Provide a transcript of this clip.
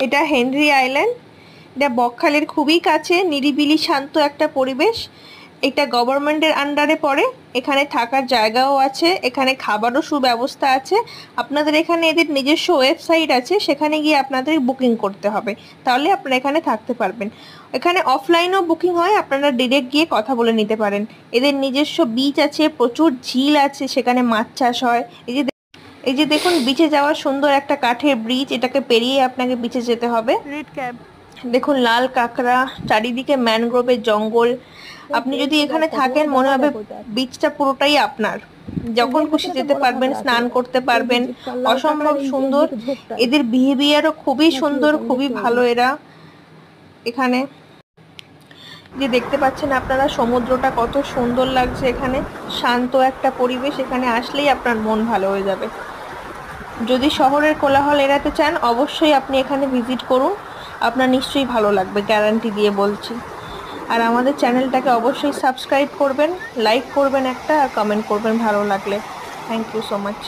এটা Henry island. এটা বকখালির খুবই কাছে, নিরিবিলি শান্ত একটা পরিবেশ। এটা গভর্নমেন্টের আন্ডারে পড়ে। এখানে থাকার জায়গাও আছে, এখানে খাবারও সুব্যবস্থা আছে। আপনাদের এখানে এদের নিজস্ব ওয়েবসাইট আছে, সেখানে গিয়ে আপনাদের বুকিং করতে হবে, তাহলে আপনারা এখানে থাকতে পারবেন। এখানে অফলাইনেও বুকিং হয়, আপনারা ডিরেক্ট গিয়ে কথা বলে নিতে পারেন। এদের নিজস্ব বিচ আছে, প্রচুর ঝিল আছে, সেখানে মাছ চাষ হয়। এই যে দেখুন বিচে যাওয়ার সুন্দর একটা কাঠের ব্রিজ, এটাকে পেরিয়ে আপনাকে বিচে যেতে হবে। Red cab. দেখুন লাল কাঁকড়া, চারিদিকে ম্যানগ্রোভের জঙ্গল। আপনি যদি এখানে থাকেন মনে হবে বিচটা পুরোটাই আপনার। যখন খুশি যেতে পারবেন, স্নান করতে পারবেন, অসম্ভব সুন্দর। এদের বিহেভিয়ারও খুবই সুন্দর, খুবই ভালো এরা। এখানে যে দেখতে পাচ্ছেন আপনারা, সমুদ্রটা কত সুন্দর লাগছে। এখানে শান্ত একটা পরিবেশ, এখানে আসলেই আপনার মন ভালো হয়ে যাবে। যদি শহরের কোলাহল এড়াতে চান, অবশ্যই আপনি এখানে ভিজিট করুন, আপনার নিশ্চয়ই ভালো লাগবে, গ্যারান্টি দিয়ে বলছি। আর আমাদের চ্যানেলটাকে অবশ্যই সাবস্ক্রাইব করবেন, লাইক করবেন একটা, আর কমেন্ট করবেন ভালো লাগলে। Thank you so much.